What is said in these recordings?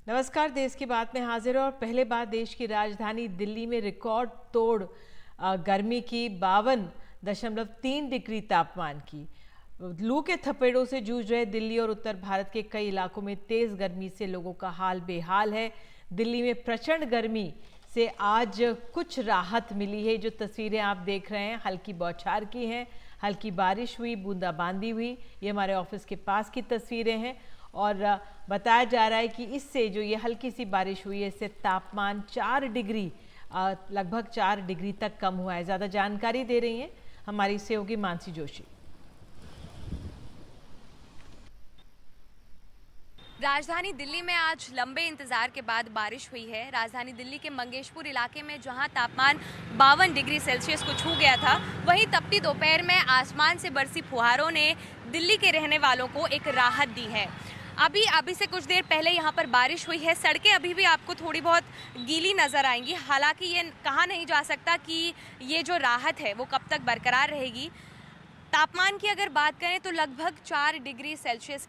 नमस्कार। देश की बात में हाजिर और पहले बात देश की राजधानी दिल्ली में रिकॉर्ड तोड़ गर्मी की 52.3 डिग्री तापमान की। लू के थपेड़ों से जूझ रहे दिल्ली और उत्तर भारत के कई इलाकों में तेज गर्मी से लोगों का हाल बेहाल है। दिल्ली में प्रचंड गर्मी से आज कुछ राहत मिली है। जो तस्वीरें आप देख रहे हैं हल्की बौछार की हैं, हल्की बारिश हुई, बूंदाबांदी हुई। ये हमारे ऑफिस के पास की तस्वीरें हैं और बताया जा रहा है कि इससे जो ये हल्की सी बारिश हुई है इससे तापमान 4 डिग्री लगभग 4 डिग्री तक कम हुआ है। ज़्यादा जानकारी दे रही हैं हमारी सहयोगी मानसी जोशी। राजधानी दिल्ली में आज लंबे इंतजार के बाद बारिश हुई है। राजधानी दिल्ली के मंगेशपुर इलाके में जहां तापमान 52 डिग्री सेल्सियस को छू गया था, वहीं तपती दोपहर में आसमान से बरसी फुहारों ने दिल्ली के रहने वालों को एक राहत दी है। अभी से कुछ देर पहले यहाँ पर बारिश हुई है। सड़कें अभी भी आपको थोड़ी बहुत गीली नज़र आएंगी। हालांकि ये कहा नहीं जा सकता कि ये जो राहत है वो कब तक बरकरार रहेगी। तापमान की अगर बात करें तो लगभग 4 डिग्री सेल्सियस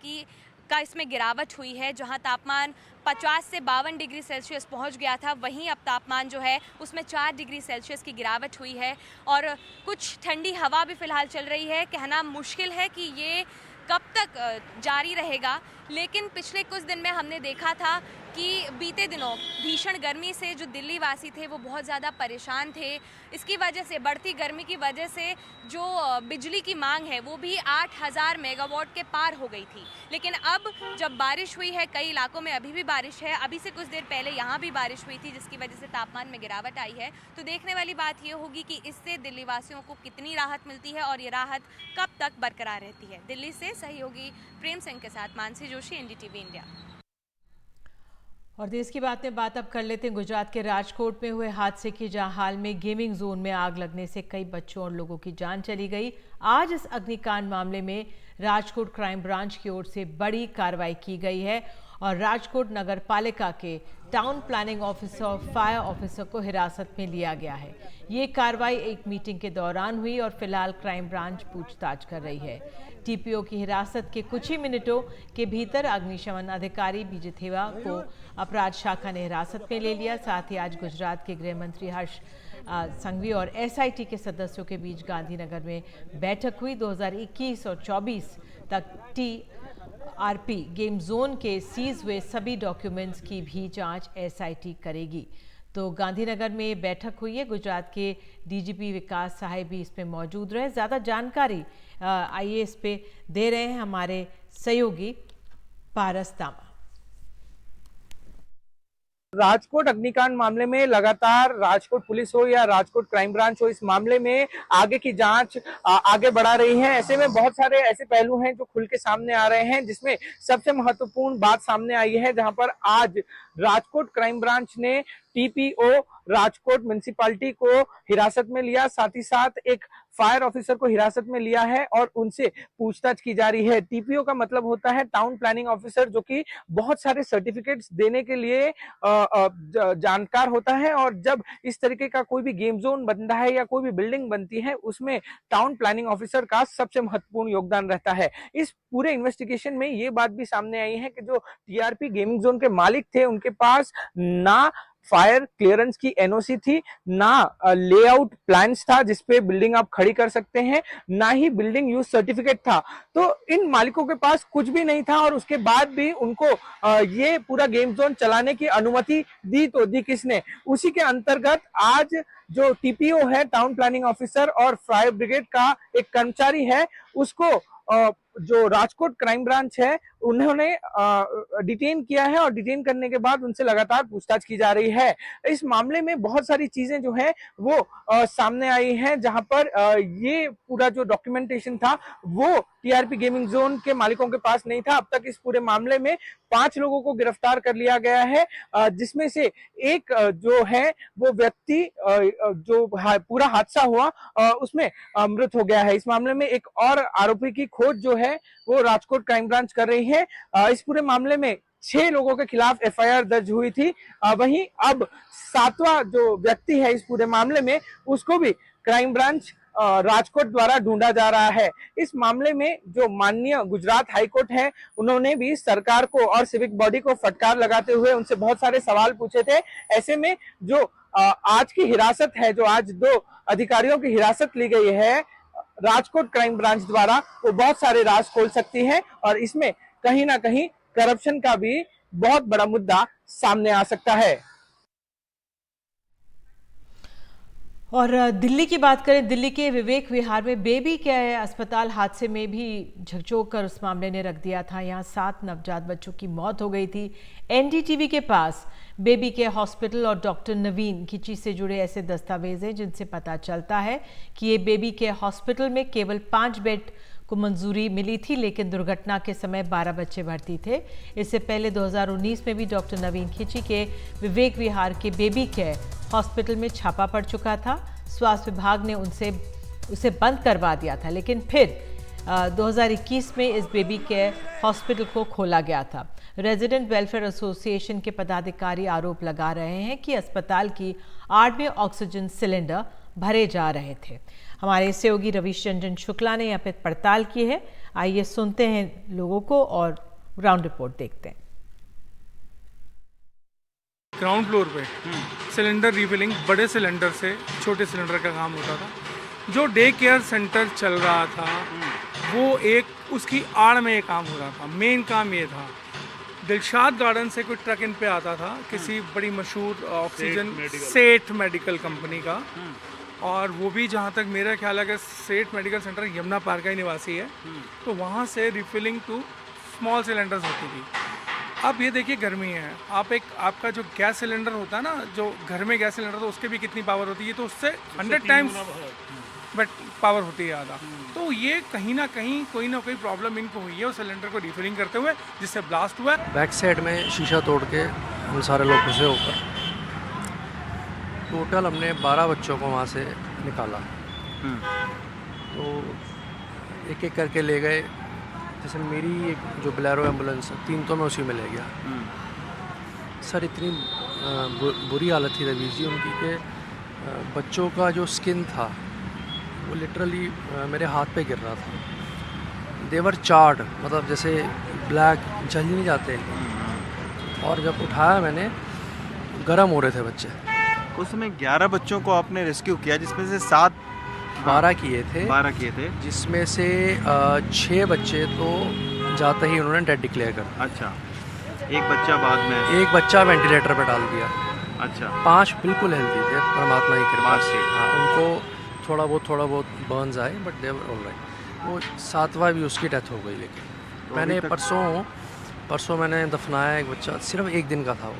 का इसमें गिरावट हुई है। जहां तापमान 50 से 52 डिग्री सेल्सियस पहुंच गया था, वहीं अब तापमान जो है उसमें 4 डिग्री सेल्सियस की गिरावट हुई है और कुछ ठंडी हवा भी फिलहाल चल रही है। कहना मुश्किल है कि ये कब तक जारी रहेगा, लेकिन पिछले कुछ दिन में हमने देखा था कि बीते दिनों भीषण गर्मी से जो दिल्ली वासी थे वो बहुत ज़्यादा परेशान थे। इसकी वजह से, बढ़ती गर्मी की वजह से जो बिजली की मांग है वो भी 8000 मेगावाट के पार हो गई थी। लेकिन अब जब बारिश हुई है, कई इलाकों में अभी भी बारिश है, अभी से कुछ देर पहले यहाँ भी बारिश हुई थी जिसकी वजह से तापमान में गिरावट आई है। तो देखने वाली बात ये होगी कि इससे दिल्ली वासियों को कितनी राहत मिलती है और ये राहत कब तक बरकरार रहती है। दिल्ली से सहयोगी प्रेम सिंह के साथ मानसी जोशी, एनडीटीवी इंडिया। और देश की बात में बात अब कर लेते हैं गुजरात के राजकोट में हुए हादसे की, जहां हाल में गेमिंग जोन में आग लगने से कई बच्चों और लोगों की जान चली गई। आज इस अग्निकांड मामले में राजकोट क्राइम ब्रांच की ओर से बड़ी कार्रवाई की गई है और राजकोट नगर पालिका के टाउन प्लानिंग ऑफिसर और फायर ऑफिसर को हिरासत में लिया गया है। ये कार्रवाई एक मीटिंग के दौरान हुई और फिलहाल क्राइम ब्रांच पूछताछ कर रही है। टीपीओ की हिरासत के कुछ ही मिनटों के भीतर अग्निशमन अधिकारी बीजे थेवा को अपराध शाखा ने हिरासत में ले लिया। साथ ही आज गुजरात के गृह मंत्री हर्ष संघवी और एसआईटी के सदस्यों के बीच गांधीनगर में बैठक हुई। 2021 और 24 तक टीआरपी गेम जोन के सीज हुए सभी डॉक्यूमेंट्स की भी जांच एसआईटी करेगी। तो गांधीनगर में बैठक हुई है। गुजरात के डीजीपी विकास सहाय भी इसमें मौजूद रहे। ज़्यादा जानकारी आइए इस पे दे रहे हैं हमारे सहयोगी पारस तामा। राजकोट अग्निकांड मामले में लगातार राजकोट पुलिस हो या राजकोट क्राइम ब्रांच हो, इस मामले में आगे की जांच आगे बढ़ा रही है। ऐसे में बहुत सारे ऐसे पहलू हैं जो खुल के सामने आ रहे हैं, जिसमें सबसे महत्वपूर्ण बात सामने आई है जहां पर आज राजकोट क्राइम ब्रांच ने टीपीओ राजकोट म्युनिसिपैलिटी को हिरासत में लिया, साथ ही साथ एक फायर ऑफिसर को हिरासत में लिया है और उनसे पूछताछ की जा रही है। टीपीओ का मतलब होता है टाउन प्लानिंग ऑफिसर, जो कि बहुत सारे सर्टिफिकेट्स देने के लिए जानकार होता है और जब इस तरीके का कोई भी गेम जोन बनता है या कोई भी बिल्डिंग बनती है, उसमें टाउन प्लानिंग ऑफिसर का सबसे महत्वपूर्ण योगदान रहता है। इस पूरे इन्वेस्टिगेशन में ये बात भी सामने आई है कि जो टीआरपी गेमिंग जोन के मालिक थे, उनके पास ना फायर क्लियरेंस की एनओसी थी, ना लेआउट प्लान्स था जिसपे बिल्डिंग आप खड़ी कर सकते हैं, ना ही बिल्डिंग यूज सर्टिफिकेट था। तो इन मालिकों के पास कुछ भी नहीं था और उसके बाद भी उनको ये पूरा गेम जोन चलाने की अनुमति दी, तो दी किसने? उसी के अंतर्गत आज जो टीपीओ है, टाउन प्लानिंग ऑफिसर और फायर ब्रिगेड का एक कर्मचारी है, उसको जो राजकोट क्राइम ब्रांच है उन्होंने डिटेन किया है और डिटेन करने के बाद उनसे लगातार पूछताछ की जा रही है। इस मामले में बहुत सारी चीजें जो है वो सामने आई हैं, जहां पर ये पूरा जो डॉक्यूमेंटेशन था वो टीआरपी गेमिंग जोन के मालिकों के पास नहीं था। अब तक इस पूरे मामले में 5 लोगों को गिरफ्तार कर लिया गया है, जिसमें से एक जो है वो व्यक्ति जो पूरा हादसा हुआ उसमें मृत हो गया है। इस मामले में एक और आरोपी की खोज जो है वो राजकोट क्राइम ब्रांच कर रही है। इस पूरे मामले में 6 लोगों के खिलाफ एफआईआर दर्ज हुई थी। वहीं अब 7वां जो व्यक्ति है इस पूरे मामले में, उसको भी क्राइम ब्रांच राजकोट द्वारा ढूंढा जा रहा है। इस मामले में जो माननीय गुजरात हाईकोर्ट है, उन्होंने भी सरकार को और सिविक बॉडी को फटकार लगाते हुए उनसे बहुत सारे सवाल पूछे थे। ऐसे में जो आज की हिरासत है, जो आज 2 अधिकारियों की हिरासत ली गई है राजकोट क्राइम ब्रांच द्वारा, वो बहुत सारे राज खोल सकती है और इसमें कहीं ना कहीं करप्शन का भी बहुत बड़ा मुद्दा सामने आ सकता है। और दिल्ली की बात करें, दिल्ली के विवेक विहार में बेबी केयर अस्पताल हादसे में भी झकझोर कर उस मामले ने रख दिया था। यहाँ 7 नवजात बच्चों की मौत हो गई थी। एनडीटीवी के पास बेबी केयर हॉस्पिटल और डॉक्टर नवीन खिची से जुड़े ऐसे दस्तावेज हैं जिनसे पता चलता है कि ये बेबी केयर हॉस्पिटल में केवल 5 बेड को मंजूरी मिली थी, लेकिन दुर्घटना के समय 12 बच्चे भर्ती थे। इससे पहले 2019 में भी डॉक्टर नवीन खिची के विवेक विहार के बेबी केयर हॉस्पिटल में छापा पड़ चुका था। स्वास्थ्य विभाग ने उसे बंद करवा दिया था, लेकिन फिर 2021 में इस बेबी केयर हॉस्पिटल को खोला गया था। रेजिडेंट वेलफेयर एसोसिएशन के पदाधिकारी आरोप लगा रहे हैं कि अस्पताल की 8 में ऑक्सीजन सिलेंडर भरे जा रहे थे। हमारे सहयोगी रविश रंजन शुक्ला ने यहाँ पे पड़ताल की है। आइए सुनते हैं लोगों को और ग्राउंड रिपोर्ट देखते हैं। ग्राउंड फ्लोर पे सिलेंडर रिफिलिंग बड़े सिलेंडर से छोटे सिलेंडर का काम होता था। जो डे केयर सेंटर चल रहा था वो एक उसकी आड़ में ये काम हो रहा था। मेन काम ये था, दिलशाद गार्डन से कोई ट्रक इन पे आता था किसी बड़ी मशहूर ऑक्सीजन सेठ मेडिकल कंपनी का, और वो भी जहाँ तक मेरा ख्याल है कि सेठ मेडिकल सेंटर यमुना पार्क का ही निवासी है, तो वहाँ से रिफिलिंग टू स्मॉल सिलेंडर्स होती थी। अब ये देखिए गर्मी है, आपका जो गैस सिलेंडर होता है ना, जो घर में गैस सिलेंडर तो उसके भी कितनी पावर होती है, तो उससे 100 टाइम्स बट पावर होती है ज़्यादा। तो ये कहीं ना कहीं कोई ना कोई प्रॉब्लम इनको हुई है उस सिलेंडर को रिफिलिंग करते हुए, जिससे ब्लास्ट हुआ। बैक साइड में शीशा तोड़ के हम सारे लोग घुसे ऊपर। टोटल हमने 12 बच्चों को वहाँ से निकाला। तो एक एक करके ले गए। जैसे मेरी एक जो बोलेरो एम्बुलेंस है, 3 तो मैं उसी में ले गया। सर इतनी बुरी हालत थी रवीश जी उनकी कि बच्चों का जो स्किन था वो लिटरली मेरे हाथ पे गिर रहा था। देवर चार्ड, मतलब जैसे ब्लैक जल ही नहीं जाते। और जब उठाया मैंने, गर्म हो रहे थे बच्चे। उसमें 11 बच्चों को आपने रेस्क्यू किया, जिसमें से 12 किए थे, जिसमें से 6 बच्चे तो जाते ही उन्होंने डेड डिक्लेयर कर दिया। अच्छा, एक बच्चा बाद में, एक बच्चा वेंटिलेटर पर डाल दिया। अच्छा, 5 बिल्कुल हेल्दी थे परमात्मा की कृपा से। हाँ, उनको थोड़ा बहुत बर्न्स आए, बट दे वर ऑलराइट। वो 7वां भी उसकी डेथ हो गई। लेकिन तो मैंने परसों मैंने दफनाया एक बच्चा, सिर्फ 1 दिन का था वो।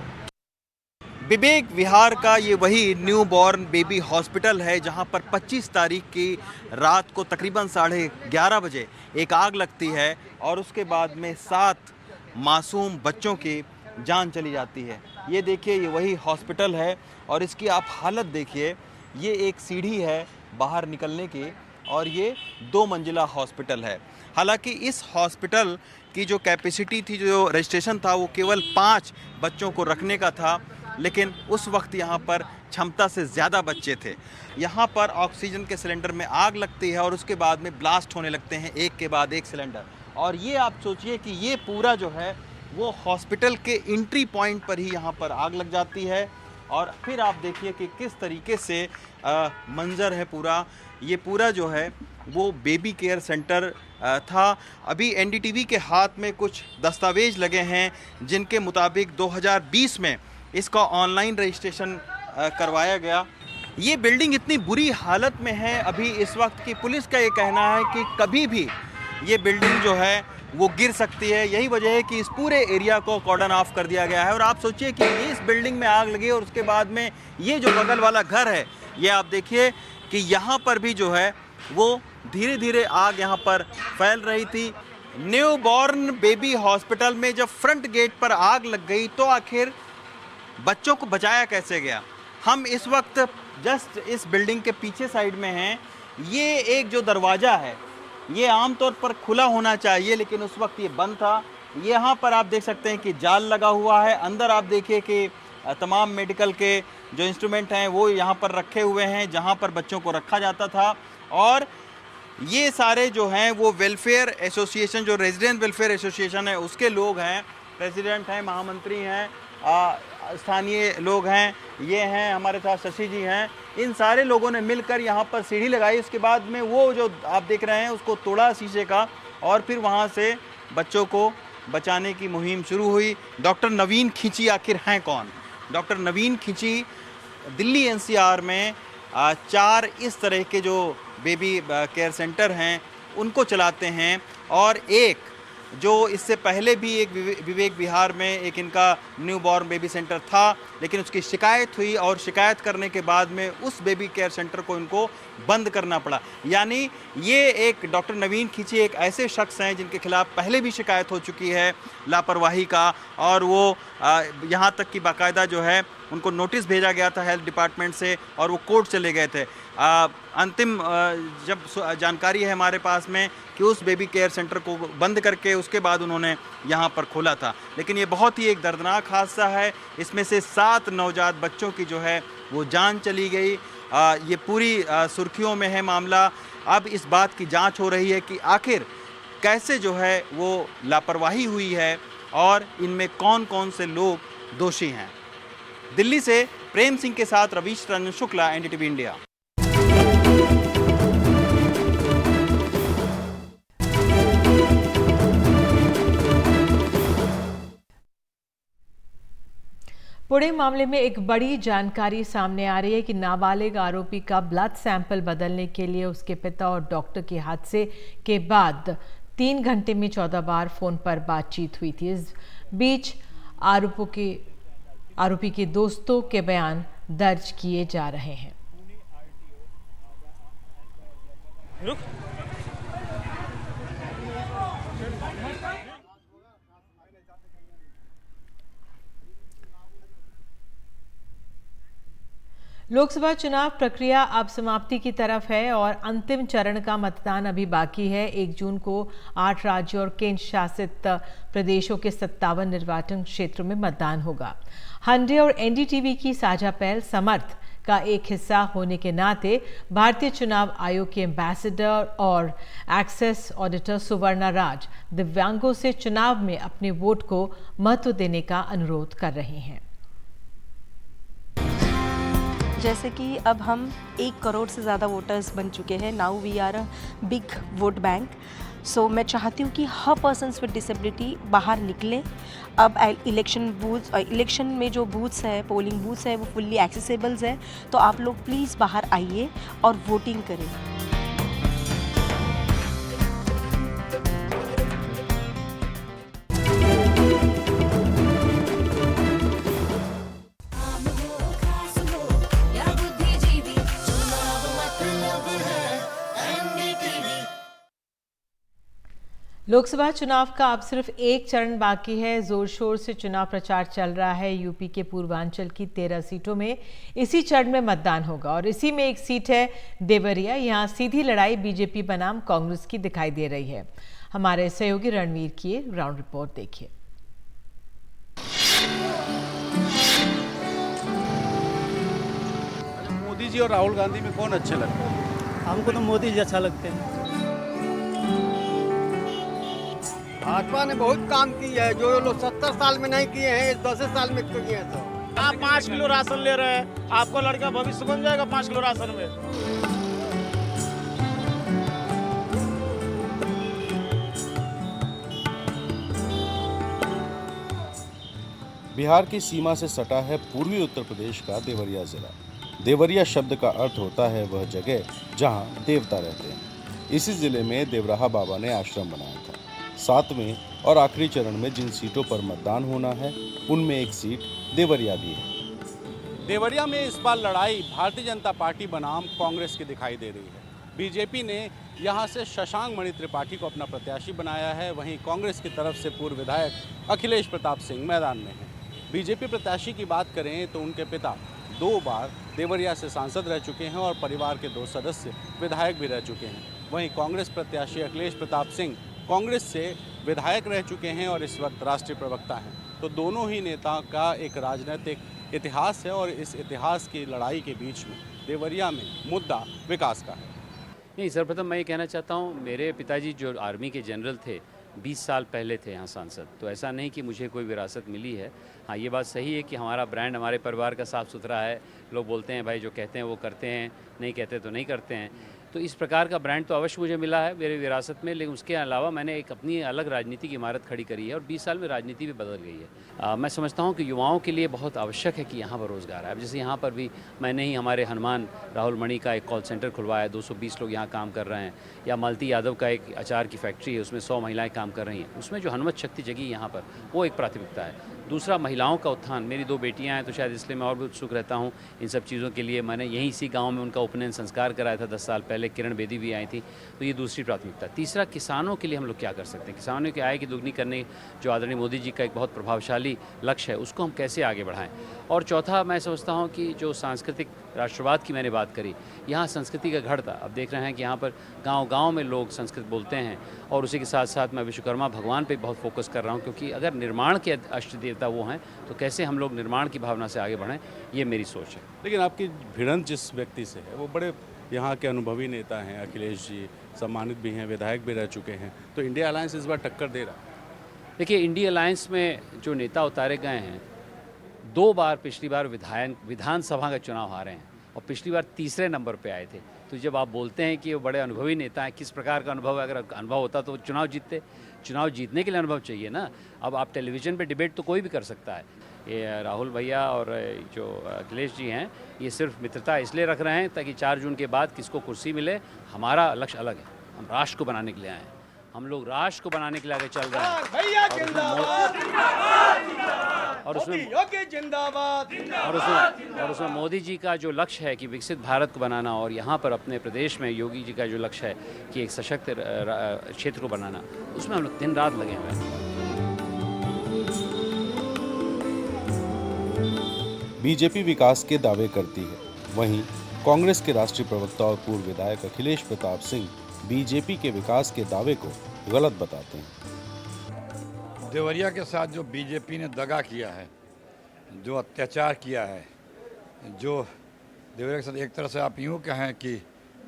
विवेक विहार का ये वही न्यू बॉर्न बेबी हॉस्पिटल है जहां पर 25 तारीख की रात को तकरीबन 11:30 बजे एक आग लगती है और उसके बाद में 7 मासूम बच्चों की जान चली जाती है। ये देखिए, ये वही हॉस्पिटल है और इसकी आप हालत देखिए। ये एक सीढ़ी है बाहर निकलने की और ये 2 मंजिला हॉस्पिटल है। हालांकि इस हॉस्पिटल की जो कैपेसिटी थी, जो रजिस्ट्रेशन था, वो केवल 5 बच्चों को रखने का था, लेकिन उस वक्त यहाँ पर क्षमता से ज़्यादा बच्चे थे। यहाँ पर ऑक्सीजन के सिलेंडर में आग लगती है और उसके बाद में ब्लास्ट होने लगते हैं एक के बाद एक सिलेंडर। और ये आप सोचिए कि ये पूरा जो है वो हॉस्पिटल के एंट्री पॉइंट पर ही यहाँ पर आग लग जाती है। और फिर आप देखिए कि किस तरीके से मंजर है पूरा। ये पूरा जो है वो बेबी केयर सेंटर था। अभी एनडीटीवी के हाथ में कुछ दस्तावेज लगे हैं जिनके मुताबिक 2020 में इसका ऑनलाइन रजिस्ट्रेशन करवाया गया। ये बिल्डिंग इतनी बुरी हालत में है अभी इस वक्त की पुलिस का ये कहना है कि कभी भी ये बिल्डिंग जो है वो गिर सकती है। यही वजह है कि इस पूरे एरिया को कॉर्डन ऑफ कर दिया गया है। और आप सोचिए कि ये इस बिल्डिंग में आग लगी और उसके बाद में ये जो बगल वाला घर है, ये आप देखिए कि यहाँ पर भी जो है वो धीरे धीरे आग यहाँ पर फैल रही थी। न्यू बॉर्न बेबी हॉस्पिटल में जब फ्रंट गेट पर आग लग गई तो आखिर बच्चों को बचाया कैसे गया? हम इस वक्त जस्ट इस बिल्डिंग के पीछे साइड में हैं। ये एक जो दरवाज़ा है ये आमतौर पर खुला होना चाहिए, लेकिन उस वक्त ये बंद था। यहाँ पर आप देख सकते हैं कि जाल लगा हुआ है। अंदर आप देखिए कि तमाम मेडिकल के जो इंस्ट्रूमेंट हैं वो यहाँ पर रखे हुए हैं, जहाँ पर बच्चों को रखा जाता था। और ये सारे जो हैं वो वेलफेयर एसोसिएशन, जो रेजिडेंट वेलफेयर एसोसिएशन है उसके लोग हैं, प्रेसिडेंट हैं, महामंत्री हैं, स्थानीय लोग हैं, ये हैं हमारे साथ शशि जी हैं। इन सारे लोगों ने मिलकर यहाँ पर सीढ़ी लगाई। उसके बाद में वो जो आप देख रहे हैं उसको तोड़ा शीशे का, और फिर वहाँ से बच्चों को बचाने की मुहिम शुरू हुई। डॉक्टर नवीन खिंची आखिर हैं कौन? डॉक्टर नवीन खिंची दिल्ली एनसीआर में 4 इस तरह के जो बेबी केयर सेंटर हैं उनको चलाते हैं, और एक जो इससे पहले भी एक विवेक विहार में एक इनका न्यू बॉर्न बेबी सेंटर था, लेकिन उसकी शिकायत हुई और शिकायत करने के बाद में उस बेबी केयर सेंटर को इनको बंद करना पड़ा। यानी ये एक डॉक्टर नवीन खिंची एक ऐसे शख्स हैं जिनके खिलाफ पहले भी शिकायत हो चुकी है लापरवाही का, और वो यहाँ तक कि बाकायदा जो है उनको नोटिस भेजा गया था हेल्थ डिपार्टमेंट से और वो कोर्ट चले गए थे। अंतिम जब जानकारी है हमारे पास में कि उस बेबी केयर सेंटर को बंद करके उसके बाद उन्होंने यहाँ पर खोला था। लेकिन ये बहुत ही एक दर्दनाक हादसा है। इसमें से 7 नवजात बच्चों की जो है वो जान चली गई। ये पूरी सुर्खियों में है मामला। अब इस बात की जांच हो रही है कि आखिर कैसे जो है वो लापरवाही हुई है और इनमें कौन कौन से लोग दोषी हैं। दिल्ली से प्रेम सिंह के साथ रवीश रंजन शुक्ला, एनडीटीवी इंडिया। पुणे मामले में एक बड़ी जानकारी सामने आ रही है कि नाबालिग आरोपी का ब्लड सैंपल बदलने के लिए उसके पिता और डॉक्टर के हादसे के बाद 3 घंटे में 14 बार फोन पर बातचीत हुई थी। इस बीच आरोपी के दोस्तों के बयान दर्ज किए जा रहे हैं। लोकसभा चुनाव प्रक्रिया अब समाप्ति की तरफ है और अंतिम चरण का मतदान अभी बाकी है। 1 जून को 8 राज्यों और केंद्र शासित प्रदेशों के 57 निर्वाचन क्षेत्रों में मतदान होगा। हंडे और एनडीटीवी की साझा पहल समर्थ का एक हिस्सा होने के नाते भारतीय चुनाव आयोग के एम्बेसडर और एक्सेस ऑडिटर सुवर्णा राज दिव्यांगों से चुनाव में अपने वोट को महत्व देने का अनुरोध कर रहे हैं। जैसे कि अब हम 1 करोड़ से ज़्यादा वोटर्स बन चुके हैं। Now we are a big vote bank. So मैं चाहती हूँ कि हर पर्सन्स विद डिसेबिलिटी बाहर निकलें। अब इलेक्शन में जो बूथ्स है, पोलिंग बूथ्स है, वो फुल्ली एक्सेसिबल्स है। तो आप लोग प्लीज़ बाहर आइए और वोटिंग करें। लोकसभा चुनाव का अब सिर्फ एक चरण बाकी है। जोर शोर से चुनाव प्रचार चल रहा है। यूपी के पूर्वांचल की 13 सीटों में इसी चरण में मतदान होगा और इसी में एक सीट है देवरिया। यहां सीधी लड़ाई बीजेपी बनाम कांग्रेस की दिखाई दे रही है। हमारे सहयोगी रणवीर की ग्राउंड रिपोर्ट देखिए। मोदी जी और राहुल गांधी में कौन अच्छे लगते हैं? हमको तो मोदी जी अच्छा लगते हैं। भाजपा ने बहुत काम की है, जो लोग 70 साल में नहीं किए हैं 10 साल में किए हैं। तो आप 5 किलो राशन ले रहे हैं, आपका लड़का भविष्य बन जाएगा 5 किलो राशन में। बिहार की सीमा से सटा है पूर्वी उत्तर प्रदेश का देवरिया जिला। देवरिया शब्द का अर्थ होता है वह जगह जहां देवता रहते हैं। इसी जिले में देवराहा बाबा ने आश्रम बनाया था। 7वें और आखिरी चरण में जिन सीटों पर मतदान होना है उनमें एक सीट देवरिया भी है। देवरिया में इस बार लड़ाई भारतीय जनता पार्टी बनाम कांग्रेस की दिखाई दे रही है। बीजेपी ने यहां से शशांक मणि त्रिपाठी को अपना प्रत्याशी बनाया है। वहीं कांग्रेस की तरफ से पूर्व विधायक अखिलेश प्रताप सिंह मैदान में हैं। बीजेपी प्रत्याशी की बात करें तो उनके पिता 2 बार देवरिया से सांसद रह चुके हैं और परिवार के 2 सदस्य विधायक भी रह चुके हैं। वहीं कांग्रेस प्रत्याशी अखिलेश प्रताप सिंह कांग्रेस से विधायक रह चुके हैं और इस वक्त राष्ट्रीय प्रवक्ता हैं। तो दोनों ही नेता का एक राजनीतिक इतिहास है और इस इतिहास की लड़ाई के बीच में देवरिया में मुद्दा विकास का है। नहीं, सर्वप्रथम मैं ये कहना चाहता हूँ, मेरे पिताजी जो आर्मी के जनरल थे, 20 साल पहले थे यहाँ सांसद, तो ऐसा नहीं कि मुझे कोई विरासत मिली है। हाँ, ये बात सही है कि हमारा ब्रांड हमारे परिवार का साफ़ सुथरा है। लोग बोलते हैं भाई जो कहते हैं वो करते हैं, नहीं कहते तो नहीं करते हैं। तो इस प्रकार का ब्रांड तो अवश्य मुझे मिला है मेरे विरासत में, लेकिन उसके अलावा मैंने एक अपनी अलग राजनीतिक इमारत खड़ी करी है और 20 साल में राजनीति भी बदल गई है। मैं समझता हूँ कि युवाओं के लिए बहुत आवश्यक है कि यहाँ पर रोज़गार है। अब जैसे यहाँ पर भी मैंने ही हमारे हनुमान राहुल मणि का एक कॉल सेंटर खुलवाया, 220 लोग यहाँ काम कर रहे हैं, या मालती यादव का एक अचार की फैक्ट्री है, उसमें 100 महिलाएं काम कर रही हैं। उसमें जो हनुमत शक्ति जगी यहाँ पर, वो एक प्राथमिकता है। दूसरा, महिलाओं का उत्थान। मेरी 2 बेटियां हैं, तो शायद इसलिए मैं और भी उत्सुक रहता हूं इन सब चीज़ों के लिए। मैंने यहीं इसी गांव में उनका उपनयन संस्कार कराया था 10 साल पहले, किरण बेदी भी आई थी, तो ये दूसरी प्राथमिकता। तीसरा, किसानों के लिए हम लोग क्या कर सकते हैं, किसानों की आय की दोगुनी करने जो आदरणीय मोदी जी का एक बहुत प्रभावशाली लक्ष्य है, उसको हम कैसे आगे बढ़ाएं। और चौथा, मैं समझता हूँ कि जो सांस्कृतिक राष्ट्रवाद की मैंने बात करी, यहाँ संस्कृति का घर था। अब देख रहे हैं कि यहाँ पर गांव-गांव में लोग संस्कृत बोलते हैं, और उसी के साथ साथ मैं विश्वकर्मा भगवान पे बहुत फोकस कर रहा हूँ, क्योंकि अगर निर्माण के अष्ट देवता वो हैं, तो कैसे हम लोग निर्माण की भावना से आगे बढ़ें, ये मेरी सोच है। लेकिन आपकी भिड़ंत जिस व्यक्ति से है वो बड़े यहाँ के अनुभवी नेता हैं, अखिलेश जी सम्मानित भी हैं, विधायक भी रह चुके हैं, तो इंडिया अलायंस इस बार टक्कर दे रहा है। देखिए, इंडिया अलायंस में जो नेता उतारे गए हैं, 2 बार पिछली बार विधानसभा का चुनाव हारे हैं, और पिछली बार तीसरे नंबर पे आए थे। तो जब आप बोलते हैं कि वो बड़े अनुभवी नेता हैं, किस प्रकार का अनुभव है? अगर अनुभव होता तो चुनाव जीतते। चुनाव जीतने के लिए अनुभव चाहिए ना। अब आप टेलीविज़न पे डिबेट तो कोई भी कर सकता है। ये राहुल भैया और जो अखिलेश जी हैं, ये सिर्फ मित्रता इसलिए रख रहे हैं ताकि 4 जून के बाद किसको कुर्सी मिले। हमारा लक्ष्य अलग है, हम राष्ट्र को बनाने के लिए आए हैं। हम लोग राष्ट्र को बनाने के लिए आगे चल रहे हैं। और उसमें मोदी जी का जो लक्ष्य है कि विकसित भारत को बनाना, और यहाँ पर अपने प्रदेश में योगी जी का जो लक्ष्य है कि एक सशक्त क्षेत्र को बनाना, उसमें हम लोग दिन रात लगे हुए हैं। बीजेपी विकास के दावे करती है, वहीं कांग्रेस के राष्ट्रीय प्रवक्ता और पूर्व विधायक अखिलेश प्रताप सिंह बीजेपी के विकास के दावे को गलत बताते हैं। देवरिया के साथ जो बीजेपी ने दगा किया है, जो अत्याचार किया है, जो देवरिया के साथ एक तरह से आप यूँ कहें कि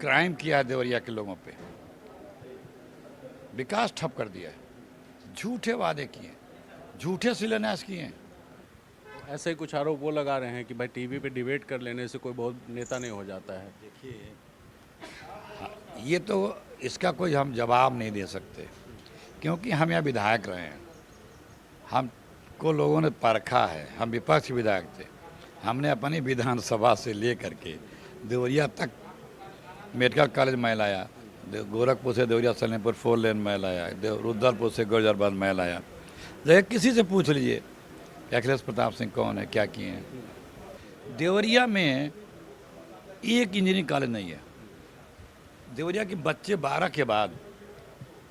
क्राइम किया है देवरिया के लोगों पे, विकास ठप कर दिया है, झूठे वादे किए, झूठे शिलान्यास किए। ऐसे ही कुछ आरोप वो लगा रहे हैं कि भाई टीवी पे डिबेट कर लेने से कोई बहुत नेता नहीं हो जाता है। देखिए, ये तो इसका कोई हम जवाब नहीं दे सकते, क्योंकि हम यहाँ विधायक रहे हैं, हमको लोगों ने परखा है। हम विपक्ष विधायक थे, हमने अपनी विधानसभा से ले करके देवरिया तक मेडिकल कॉलेज में लाया, गोरखपुर से देवरिया सलेमपुर 4 लेन में लाया, रुद्रपुर से गुजराबाद में लाया। देखिए, किसी से पूछ लीजिए अखिलेश प्रताप सिंह कौन है, क्या किए हैं। देवरिया में एक इंजीनियरिंग कॉलेज नहीं है। देवरिया के बच्चे 12 के बाद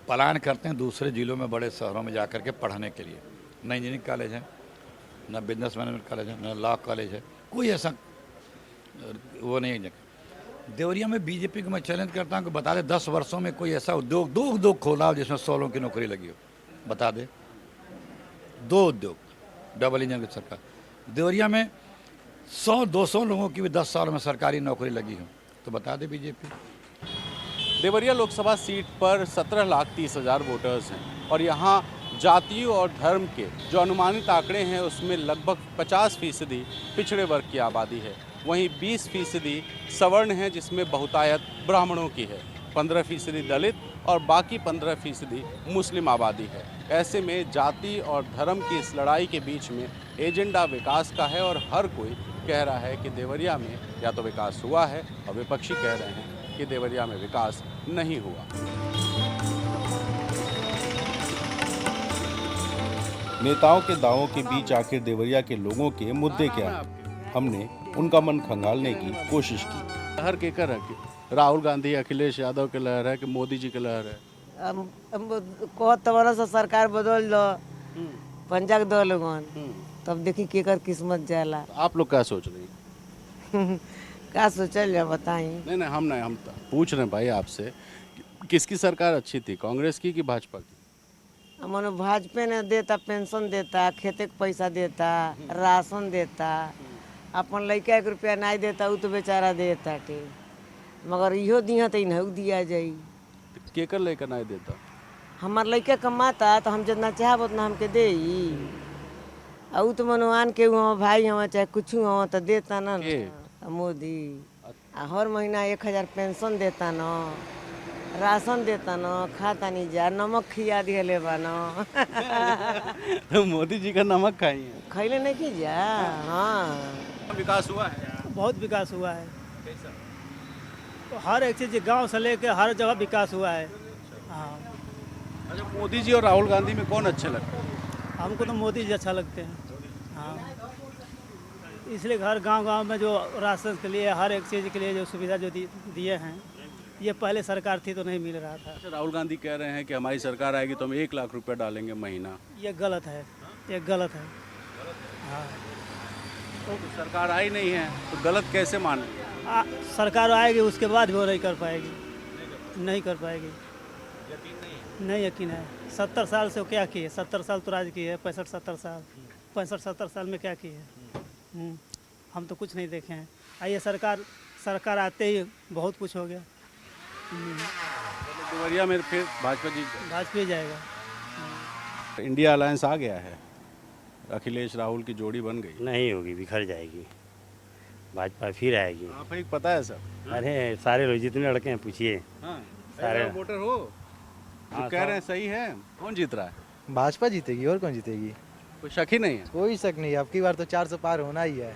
पलायन करते हैं दूसरे जिलों में, बड़े शहरों में जाकर के पढ़ने के लिए। न इंजीनियरिंग कॉलेज है, न बिजनेस मैनेजमेंट कॉलेज है, न लॉ कॉलेज है, कोई ऐसा वो नहीं है। देवरिया में बीजेपी को मैं चैलेंज करता हूँ कि बता दे 10 वर्षों में कोई ऐसा उद्योग, 2 उद्योग खोला हो जिसमें 100 लोगों की नौकरी लगी हो, बता दे। 2 उद्योग, डबल इंजन की सरकार। देवरिया में 100-200 लोगों की भी 10 सालों में सरकारी नौकरी लगी हो, तो बता दे बीजेपी। देवरिया लोकसभा सीट पर 17,30,000 वोटर्स हैं, और यहाँ जातियों और धर्म के जो अनुमानित आंकड़े हैं उसमें लगभग 50% पिछड़े वर्ग की आबादी है। वहीं 20% सवर्ण हैं, जिसमें बहुतायत ब्राह्मणों की है, 15% दलित और बाकी 15% मुस्लिम आबादी है। ऐसे में जाति और धर्म की इस लड़ाई के बीच में एजेंडा विकास का है, और हर कोई कह रहा है कि देवरिया में या तो विकास हुआ है, और विपक्षी कह रहे हैं कि देवरिया में विकास नहीं हुआ। नेताओं के दावों के बीच आखिर देवरिया के लोगों के मुद्दे क्या हैं? हमने उनका मन खंगालने की कोशिश की। हर के कर राहुल गांधी, अखिलेश यादव के लहर है कि मोदी जी के लहर है? कहत सरकार बदल दो, पंजाब दो लोगन, तब देखी केकर किस्मत जाला। आप लोग क्या सोच रही क्या सोचल जाए बताई? नहीं, हम पूछ रहे हैं भाई आपसे, किसकी सरकार अच्छी थी, कांग्रेस की कि भाजपा की? हमने भाजपा ने देता, पेंशन देता, खेते के पैसा देता, राशन देता, अपन लड़का 1 रुपया नहीं देता, वो तो बेचारा देता के। मगर इहो दिया तो इन्हें दिया जाई। केकर लेकर नहीं देता? हमार लड़के कमाता तो हम जितना चाहब उतना हमके दे। और तो मनोमान के हुआ भाई हुआ चाहे कुछ हुआ तो देता ना मोदी। हर महीना 1000 पेंशन देता न, राशन देता न, खाता नहीं जा, नमक खिया दिले बा न। तो मोदी जी का नमक खाई है, खैले नहीं की जा। हाँ विकास हुआ है, बहुत विकास हुआ है। तो हर एक चीज़ गांव से लेके हर जगह विकास हुआ है। हाँ। अच्छा, मोदी जी और राहुल गांधी में कौन अच्छे लगते हैं? हमको तो मोदी जी अच्छा लगते हैं। हाँ, इसलिए हर गांव में जो राशन के लिए हर एक चीज़ के लिए जो सुविधा जो दिए हैं, ये पहले सरकार थी तो नहीं मिल रहा था। अच्छा, राहुल गांधी कह रहे हैं कि हमारी सरकार आएगी तो हम 1 लाख रुपए डालेंगे महीना। ये गलत है, ये गलत है। हाँ, तो सरकार आई नहीं है तो गलत कैसे माने? सरकार आएगी उसके बाद भी वो नहीं कर पाएगी, नहीं कर पाएगी। नहीं यकीन है। 70 साल से वो क्या किए? 70 साल तो राज किए, 65-70 साल, 65-70 साल में क्या किए? हम तो कुछ नहीं देखे हैं। आइए सरकार आते ही बहुत कुछ हो गया। देवरिया में फिर भाजपा जाएगा। इंडिया अलायंस आ गया है, अखिलेश राहुल की जोड़ी बन गई। नहीं होगी, बिखर जाएगी, भाजपा फिर आएगी। आप एक पता है सर? अरे सारे लोग जितने लड़के हैं पूछिए। हाँ, सारे वोटर हो जो कह रहे हैं सही है। कौन जीत रहा है? भाजपा जीतेगी, और कौन जीतेगी? कोई शक ही नहीं है? कोई शक नहीं, अब की बार तो 400 पार होना ही है।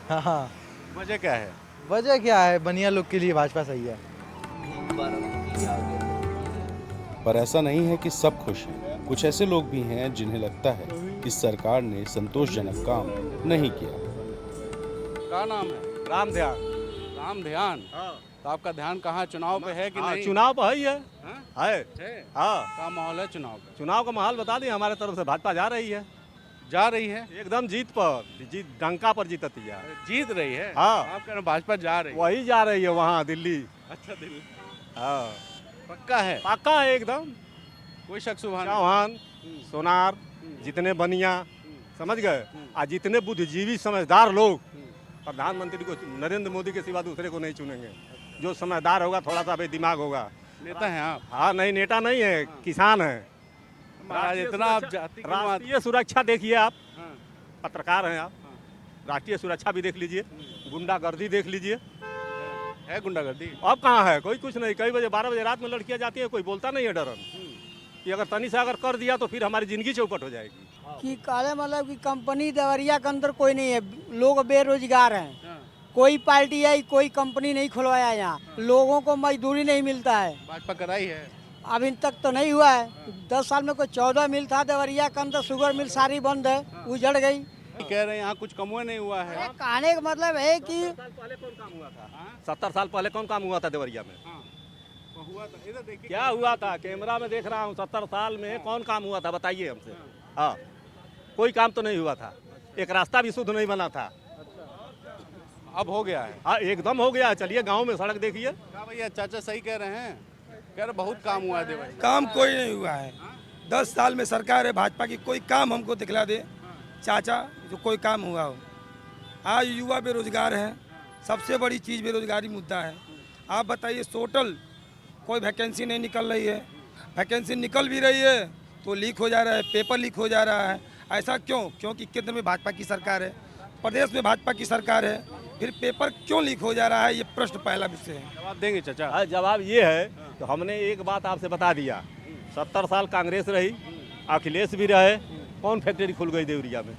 हाँ हाँ। वजह क्या है? वजह क्या है, बनिया लोग के लिए भाजपा सही है। पर ऐसा नहीं है कि सब खुश हैं। कुछ ऐसे लोग भी हैं जिन्हें लगता है कि सरकार ने संतोषजनक काम नहीं किया। क्या नाम है? राम ध्यान। राम ध्यान। तो आपका ध्यान कहाँ, चुनाव पे है कि नहीं? चुनाव पे ही है। हाँ, क्या माहौल है चुनाव पे? चुनाव का माहौल बता दें, हमारे तरफ से भाजपा जा रही है। एकदम जीत डंका पर जीतती है। जीत रही है? हाँ। आप कह रहे भाजपा जा रही है? वही जा रही है वहाँ दिल्ली। अच्छा, दिल्ली। हाँ, पक्का है? पक्का है एकदम। कोई शक शुबहा नहीं? चौहान, सोनार, जितने बनिया, समझ गए, आज जितने बुद्धिजीवी समझदार लोग प्रधानमंत्री को नरेंद्र मोदी के सिवा दूसरे को नहीं चुनेंगे। जो समझदार होगा, थोड़ा सा बेदिमाग होगा। नेता हैं आप? हाँ, नहीं नेता नहीं है, किसान है। महाराज इतना आप जाति की बात- राष्ट्रीय सुरक्षा देखिए आप, पत्रकार हैं आप, राष्ट्रीय सुरक्षा भी देख लीजिए, गुंडागर्दी देख लीजिए। है गुंडागर्दी? अब कहाँ है? कोई कुछ नहीं। कई बजे 12 बजे रात में लड़कियां जाती है, कोई बोलता नहीं है डरन कि अगर तनी से अगर कर दिया तो फिर हमारी जिंदगी चौपट हो जाएगी। कि काले मतलब कि कंपनी देवरिया के अंदर कोई नहीं है, लोग बेरोजगार हैं। कोई पार्टी आई, कोई कंपनी नहीं खुलवाया यहाँ, लोगों को मजदूरी नहीं मिलता है। भाजपा कराई है? अभी तक तो नहीं हुआ है। 10 साल में कोई 14 मिल था देवरिया के अंदर, शुगर मिल सारी बंद है, उजड़ गई। कह रहे हैं यहाँ कुछ कमुआ नहीं हुआ है। कहने का मतलब है कि 70 साल पहले कौन काम हुआ था देवरिया में? हुआ था, इधर देखिए क्या हुआ था? कैमरा में देख रहा हूँ, 70 साल में कौन काम हुआ था, बताइए हमसे। हाँ, कोई काम तो नहीं हुआ था। एक रास्ता भी शुद्ध नहीं बना था। अब हो गया है? हाँ, एकदम हो गया। चलिए गांव में सड़क देखिए। क्या भैया, चाचा सही कह रहे हैं? कह रहे बहुत काम हुआ है देवरिया। काम कोई नहीं हुआ है। 10 साल में सरकार है भाजपा की, कोई काम हमको दिखला दे चाचा जो कोई काम हुआ हो। आज युवा बेरोजगार हैं, सबसे बड़ी चीज़ बेरोजगारी मुद्दा है। आप बताइए, टोटल कोई वैकेंसी नहीं निकल रही है। वैकेंसी निकल भी रही है तो लीक हो जा रहा है, पेपर लीक हो जा रहा है। ऐसा क्यों? क्योंकि केंद्र में भाजपा की सरकार है, प्रदेश में भाजपा की सरकार है, फिर पेपर क्यों लीक हो जा रहा है? ये प्रश्न पहला विषय है। जवाब देंगे चाचा? हाँ, जवाब ये है कि हमने एक बात आपसे बता दिया, 70 साल कांग्रेस रही, अखिलेश भी रहे, कौन फैक्ट्री खुल गई देवरिया में?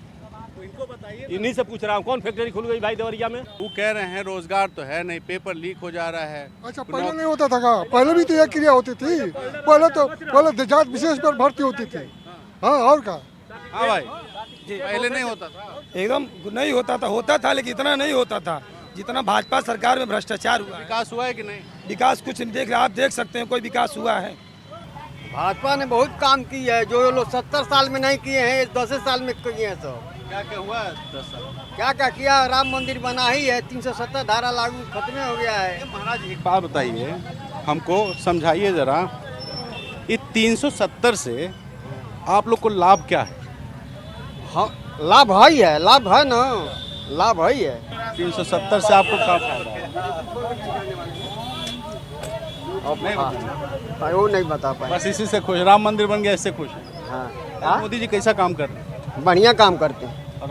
इनको बताइए। इन्हीं से पूछ रहा हूँ, कौन फैक्ट्री खुल गई भाई देवरिया में? वो कह रहे हैं रोजगार तो है नहीं, पेपर लीक हो जा रहा है। अच्छा, पहले नहीं होता था क्या? पहले भी तो यह क्रिया होती थी। पहले जात विशेष पर भर्ती होती थी। हाँ, और क्या? हाँ भाई, पहले नहीं होता था। एकदम नहीं होता था, लेकिन इतना नहीं होता था जितना भाजपा सरकार में भ्रष्टाचार हुआ है। विकास हुआ है कि नहीं? विकास कुछ नहीं देख रहे, आप देख सकते हैं कोई विकास हुआ है? भाजपा ने बहुत काम की है, जो लोग 70 साल में नहीं किए हैं, 10 साल में किए हैं। सब क्या क्या हुआ है 10 साल? क्या किया? राम मंदिर बना ही है, 370 धारा लागू खत्म हो गया है। महाराज एक बात बताइए, हमको समझाइए जरा, ये 370 से आप लोग को लाभ क्या है? हाँ, लाभ है, लाभ है ना, लाभ है। 370 से आपको क्या फायदा है? वो नहीं बता पाए। बस इसी से खुश, राम मंदिर बन गया इससे खुश है। हाँ, मोदी जी कैसा काम कर रहे हैं? बढ़िया काम करते हैं। और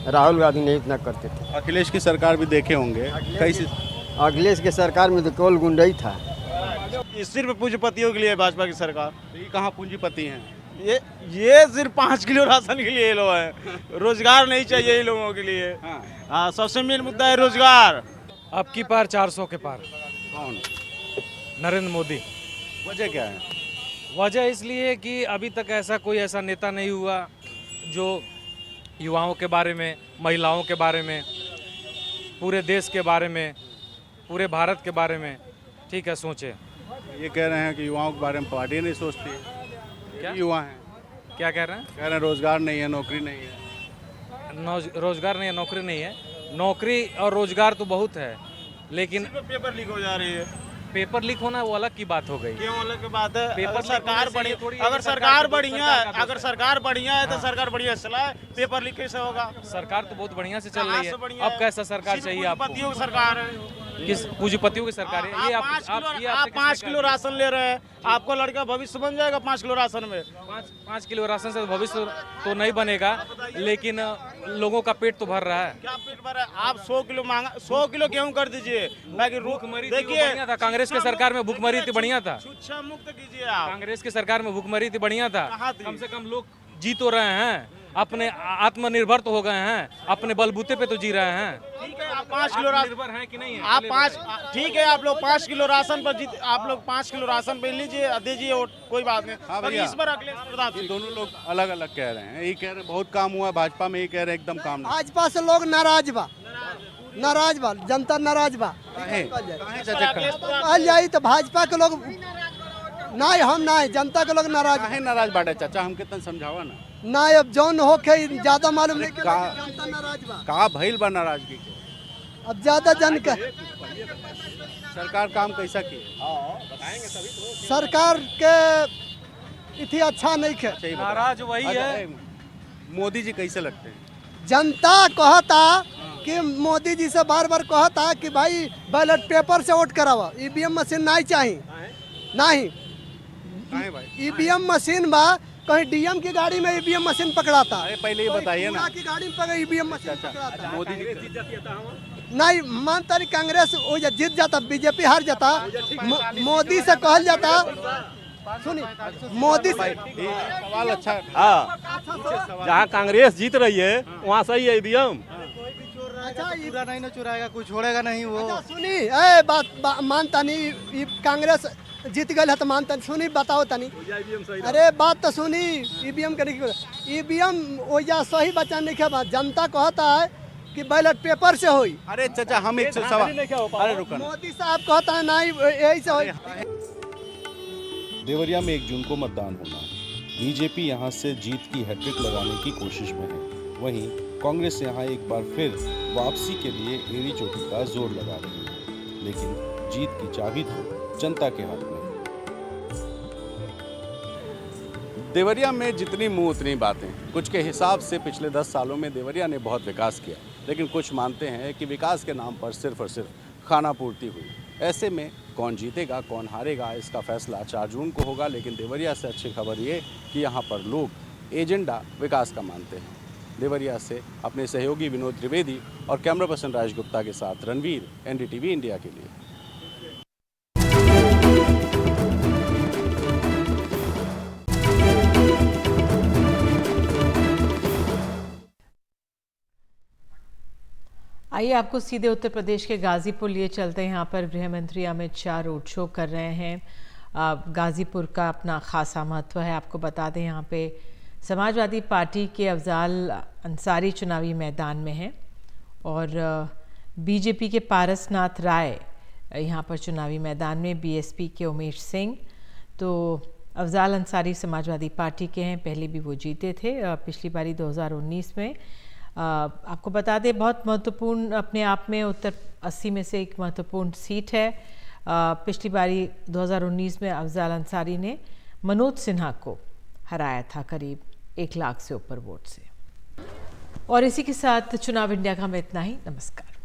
राहुल गांधी नहीं इतना करते थे। अखिलेश की सरकार भी देखे होंगे कैसे? अखिलेश की सरकार में तो केवल गुंडई था। सिर्फ पूंजीपतियों के लिए भाजपा की सरकार। ये कहाँ पूंजीपति हैं? ये सिर्फ 5 किलो राशन के लिए ये लोग हैं, रोजगार नहीं चाहिए इन लोगों के लिए। हाँ, सबसे मेन मुद्दा है रोजगार। अब की पार 400 के पार। कौन? नरेंद्र मोदी। वजह क्या है? वजह इसलिए कि अभी तक कोई ऐसा नेता नहीं हुआ जो युवाओं के बारे में, महिलाओं के बारे में, पूरे देश के बारे में, पूरे भारत के बारे में ठीक है सोचे। ये कह रहे हैं कि युवाओं के बारे में पार्टी नहीं सोचती। क्या युवा हैं? क्या कह रहे हैं? कह रहे हैं रोजगार नहीं है, नौकरी नहीं है। रोजगार नहीं है, नौकरी नहीं है। नौकरी और रोजगार तो बहुत है, लेकिन पेपर लीक हो जा रही है। पेपर लीक होना वो अलग की बात हो गई। क्यों अलग की बात है? पेपर सरकार बढ़िया, अगर सरकार बढ़िया है तो सरकार बढ़िया चलाए। पेपर लीक कैसे होगा? सरकार तो बहुत बढ़िया से चल रही है। अब कैसा सरकार चाहिए आपको? पूंजीपतियों की सरकार है। किस पूंजीपतियों की सरकार है? ये आप 5 किलो राशन ले रहे हैं, आपको लड़का भविष्य बन जाएगा 5 किलो राशन में। 5 किलो राशन से भविष्य तो नहीं बनेगा, लेकिन लोगों का पेट तो भर रहा है। क्या पेट भर रहा है? आप 100 किलो मांगा, 100 किलो गेहूं कर दीजिए। देखिए था कांग्रेस की सरकार में भूखमरी थी, बढ़िया था। शिक्षा मुक्त कीजिए आप। कांग्रेस की सरकार में भूखमरी थी, बढ़िया था। कम से कम लोग जी तो रहे हैं, अपने आत्मनिर्भर तो हो गए हैं, अपने बलबूते पे तो जी रहे हैं। ठीक है, आप 5 किलो राशन है कि नहीं है? आप 5 ठीक है, आप लोग 5 किलो राशन पर आप लोग 5 किलो राशन पे लीजिए, दीजिए वोट, कोई बात नहीं। हाँ भैया, इस पर अखिलेश प्रताप ये दोनों लोग अलग अलग कह रहे हैं। ये कह रहे हैं बहुत काम हुआ भाजपा में, ये कह रहे हैं एकदम काम नहीं। भाजपा से लोग नाराज बा, जनता नाराज बा। जाई तो भाजपा के लोग नहीं, हम नहीं, जनता के लोग नाराज है। नाराज बाटे चाचा, हम कितना समझावा ना। नहीं, अब जौन होके ज्यादा मालूम नहीं, जनता नाराज बा। कहाँ भइल बा नाराजगी के? अब ज्यादा जन का सरकार काम कैसा की? सरकार के इतनी अच्छा नहीं है। नाराज वही है। मोदी जी कैसे लगते हैं? जनता कहता कि मोदी जी से बार बार कहता कि भाई बैलेट पेपर से वोट करावा, ईवीएम मशीन नहीं चाहिए। नहीं, ईवीएम मशीन बा, कहीं डीएम की गाड़ी में ईवीएम मशीन पकड़ाता। अरे पहले ये बताइए ना, की गाड़ी में ईवीएम मशीन पकड़ाता। मोदी जी नहीं मानता नहीं, कांग्रेस वो जीत जाता, बीजेपी हार जाता। मोदी से कहल जाता, सुनिए मोदी से सवाल अच्छा। हाँ, जहाँ कांग्रेस जीत रही है वहाँ सही है ईवीएम। चुरा नहीं ना चुराएगा, कुछ छोड़ेगा नहीं वो। सुनी बात मानता नहीं, कांग्रेस जीत गए है तो मानता नहीं। सुनी बताओ तनी, अरे बात तो सुनी। ईवीएम ईवीएम वजह सही बचा नहीं है। जनता कहता है कि बैलेट पेपर से होई। अरे चाचा हम एक सवाल, अरे रुको, मोदी साहब कहता है नहीं यही से होई। देवरिया में 1 जून को मतदान होना है। बीजेपी यहां से जीत की हैट्रिक लगाने की कोशिश में है, वहीं कांग्रेस यहां एक बार फिर वापसी के लिए एड़ी चोटी का जोर लगा रही है, लेकिन जीत की चाबी तो जनता के हाथ में। देवरिया में जितनी मुंह उतनी बातें। कुछ के हिसाब से पिछले 10 सालों में देवरिया ने बहुत विकास किया, लेकिन कुछ मानते हैं कि विकास के नाम पर सिर्फ और सिर्फ खाना पूर्ति हुई। ऐसे में कौन जीतेगा कौन हारेगा इसका फैसला 4 जून को होगा। लेकिन देवरिया से अच्छी खबर ये कि यहाँ पर लोग एजेंडा विकास का मानते हैं। देवरिया से अपने सहयोगी विनोद त्रिवेदी और कैमरा पर्सन राज गुप्ता के साथ रणवीर, NDTV इंडिया के लिए। आइए आपको सीधे उत्तर प्रदेश के गाजीपुर लिए चलते हैं। यहाँ पर गृह मंत्री अमित शाह रोड शो कर रहे हैं। गाजीपुर का अपना खासा महत्व है। आपको बता दें यहाँ पे समाजवादी पार्टी के अफजाल अंसारी चुनावी मैदान में हैं और बीजेपी के पारसनाथ राय यहाँ पर चुनावी मैदान में, BSP के उमेश सिंह। तो अफजाल अंसारी समाजवादी पार्टी के हैं, पहले भी वो जीते थे, पिछली बारी 2019 में। आपको बता दें बहुत महत्वपूर्ण अपने आप में उत्तर 80 में से एक महत्वपूर्ण सीट है। पिछली बारी 2019 में अफजाल अंसारी ने मनोज सिन्हा को हराया था करीब 1 लाख से ऊपर वोट से। और इसी के साथ चुनाव इंडिया का में इतना ही। नमस्कार।